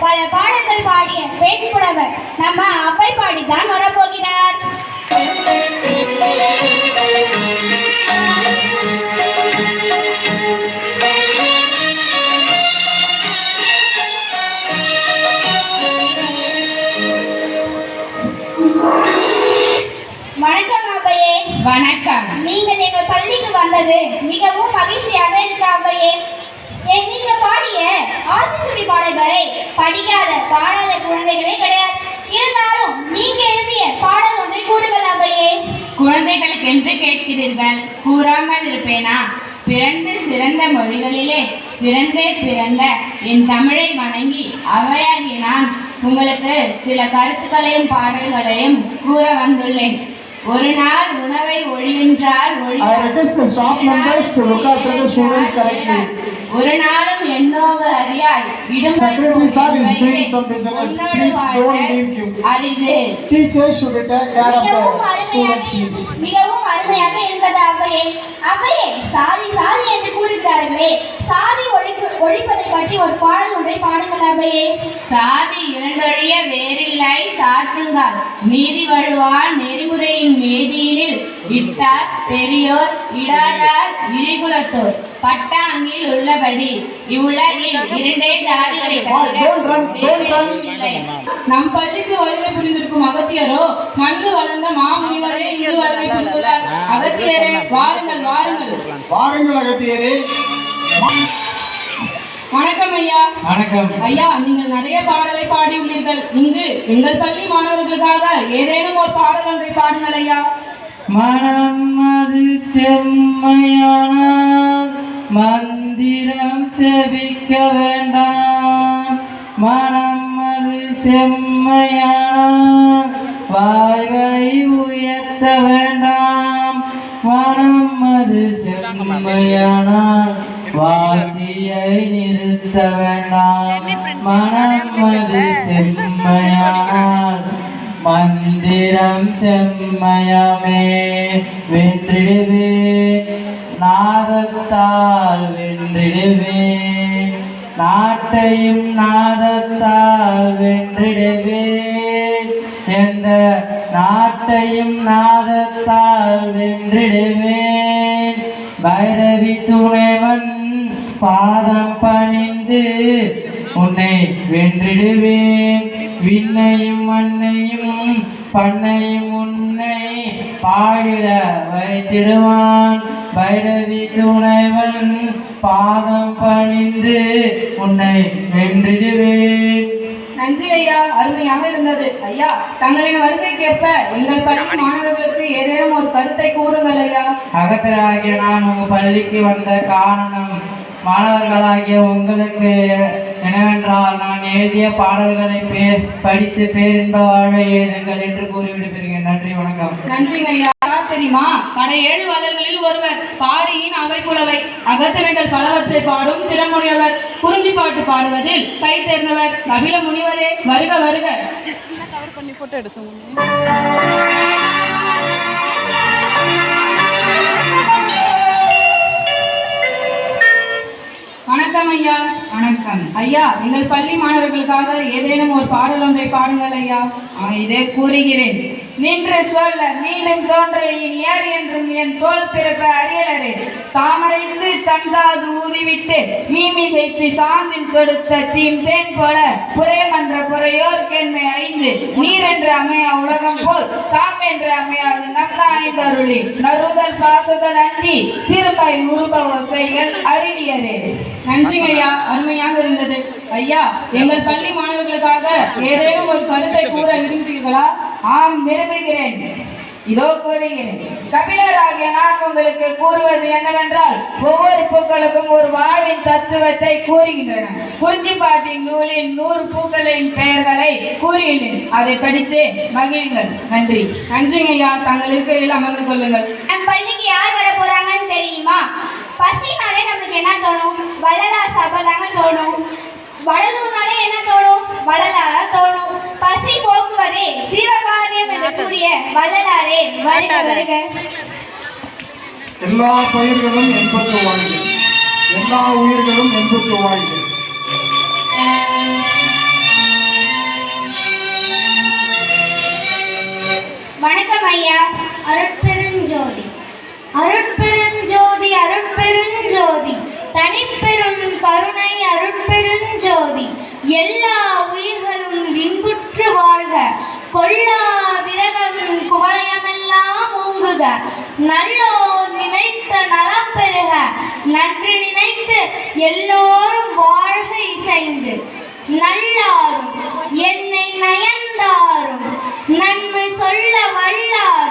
பல பாடல்கள் பாடிய பெண் புலவர் நம்ம அவ்வை பாடித்தான் வரப்போகிறார். வணக்கம் அவ்வையே. வணக்கம். நீங்கள் எங்கள் பள்ளிக்கு வந்தது மிகவும் மகிழ்ச்சியாக இருக்கு அவ்வையே. நீங்க பாடிய ஆத்திச்சூடி பாடல்களை படிக்காத பாடாத குழந்தைகளே கிடையாது. இருந்தாலும் நீங்க எழுதிய பாடல் ஒன்றை கூறுங்கள் அவ்வையே. குழந்தைகளுக்கு என்று கேட்கிறீர்கள், கூறாமல் இருப்பேனா? பிறந்து சிறந்த மொழிகளிலே சிறந்தே பிறந்த என் தமிழை வணங்கி அவையாகி நான் உங்களுக்கு சில கருத்துக்களையும் பாடல்களையும் கூற வந்துள்ளேன். ஒரு நாள் உணவை ஒழியென்றால் ஒரு நாளும் எண்ணோவு அறியாய் மிகவும் அருமையாக இருந்தது அவ்வையே. அவ்வையே, சாதி சாதி என்று கூறுகிறார்களே, சாதி ஒழிப்பதை பற்றி ஒரு பாடல் ஒன்றை பாடுங்கள் அவ்வையே. சாதி இரண்டொழிய வேறில்லை சாற்றுங்கள், நீதி வழுவான் நெறிமுறையின் மேதியினில் இட்டார் பெரியோர் இடாதார் இழிகுலத்தோர் பட்டாங்கில் உள்ளபடி இவ்வுலகில் இரண்டே ஜாதிகளை இல்லை. நம் பள்ளிக்கு வருகை புரிந்திருக்கும் அகத்தியரோ மண்ணு வளர்ந்த மாமுனிவரே இங்கு வருகை புரிந்துள்ளார். அகத்தியரே, வாருங்கள் வாருங்கள். வாருங்கள் அகத்தியரே. வணக்கம் ஐயா. வணக்கம் ஐயா, நீங்கள் நிறைய பாடலை பாடியுள்ளீர்கள். இங்கு எங்கள் பள்ளி மாணவர்களுக்காக ஏதேனும் ஒரு பாடல் ஒன்றை பாடுங்கள் ஐயா. மனம் அது செம்மையான மந்திரம் செபிக்க வேண்டாம். மனம் அது செம்மையான வாய்வை உயர்த்த வேண்டாம். மனம் அது செம்மையான வாசியை நிறுத்த வேண்டாம். மனம் அது செம்மையானால் மந்திரம் செம்மையமே வென்றிடுவேன். நாதத்தால் வென்றிடுவேன். நாட்டையும் நாதத்தால் வென்றிடுவேன். என்ற நாட்டையும் நாதத்தால் வென்றிடுவேன். பைரவி துணைவன் பாதம் பணிந்து உன்னை வென்றிடுவேன். விண்ணையும் மண்ணையும் பண்ணையும் உன்னை பாடிட வைத்திடுவான். பைரவி துணைவன் பாதம் பணிந்து உன்னை வென்றிடுவேன். நன்றி ஐயா, அருமையாக இருந்தது. ஐயா, தங்களின் வருகைக்கேற்ப எங்கள் பள்ளி மாணவர்களுக்கு ஏதேனும் ஒரு கருத்தை கூறுங்கள் ஐயா. அகத்தியராகிய நான் உங்கள் பள்ளிக்கு வந்த காரணம் மாணவர்களாகிய உங்களுக்கு என்னவென்றால், நான் எழுதிய பாடல்களை படித்து பேரின்ப வாழ்வை எழுதுங்கள் என்று கூறிவிடுகிறேன். நன்றி, வணக்கம். நன்றி ஐயா. தெரியுமா, கடை 7 வள்ளல்களில் ஒருவர், பாரியின் அவை புலவை, அகத்திணைகள் பலவற்றை பாடும் திறமுடையவர், குறிஞ்சி பாட்டு பாடுவதில் கை தேர்ந்தவர். கபில முனிவரே, வருக வருக. வணக்கம் ஐயா. வணக்கம் ஐயா, எங்கள் பள்ளி மாணவர்களுக்காக ஏதேனும் ஒரு பாடல் ஒன்றை பாடுங்கள் ஐயா. இதை கூறுகிறேன். நின்று சொல்ல மீண்டும் தோன்ற யார் என்றும் என் தோல் பிறப்ப அறியலரே. தாமரைந்து தந்தாது ஊதிவிட்டு மீமி செய்து சாந்தில் தொடுத்த தீம் தேன் போல புறைமன்ற புறையோர் கேண்மை 5 நீர் என்று அமையா உலகம் போல் தாம் என்று அமையாது நம்னா 5 அருளி நறுதல் பாசதல் அஞ்சி சிறுமை உருப ஓசைகள் அறிஞரே. நன்றி ஐயா, அருமையாக இருந்தது. ஐயா, எங்கள் பள்ளி மாணவர்களுக்காக ஏதேனும் ஒரு கருத்தை கூற விரும்புகிறீர்களா? ஆம், விரும்புகிறேன். இதோ கூறுகிறேன். கபிலராகிய நான் உங்களுக்கு கூறுவது என்னவென்றால், ஒவ்வொரு பூக்களுக்கும் ஒரு வாழ்வின் தத்துவத்தை கூறுகின்றன. குறிஞ்சி பாட்டின் நூலில் 100 பூக்களின் பெயர்களை கூறியுள்ளேன். அதை படித்து மகிழுங்கள். நன்றி. நன்றி ஐயா, தங்கள் இருக்கையில் அமர்ந்து கொள்ளுங்கள். நம் பள்ளிக்கு யார் வர போறாங்கன்னு தெரியுமா? பசினாலே நம்மளுக்கு என்ன தோணும்? வள்ளலார் சபை தாங்க தோணும். வடலூர்னாலே என்ன தோணும்? வள்ளலாரா தோணும். பசி போக்குவதே ஜீவகாரியம் என்று கூறிய வள்ளலாரே வருக வருக. எல்லா பயிர்களும் என்பது வாழ்க, எல்லா உயிர்களும் என்பது வாழ்க. எல்லா உயிர்களும் இன்புற்று வாழ்க. கொல்லா விரதம் குவலயமெல்லாம் ஓங்குக. நல்லோர் நினைத்த நலம் பெறுக. நன்று நினைத்து எல்லோரும் வாழ்க இசைந்து. நல்லாரும் என்னை நயந்தாரும் நன்மை சொல்ல வல்லாரும்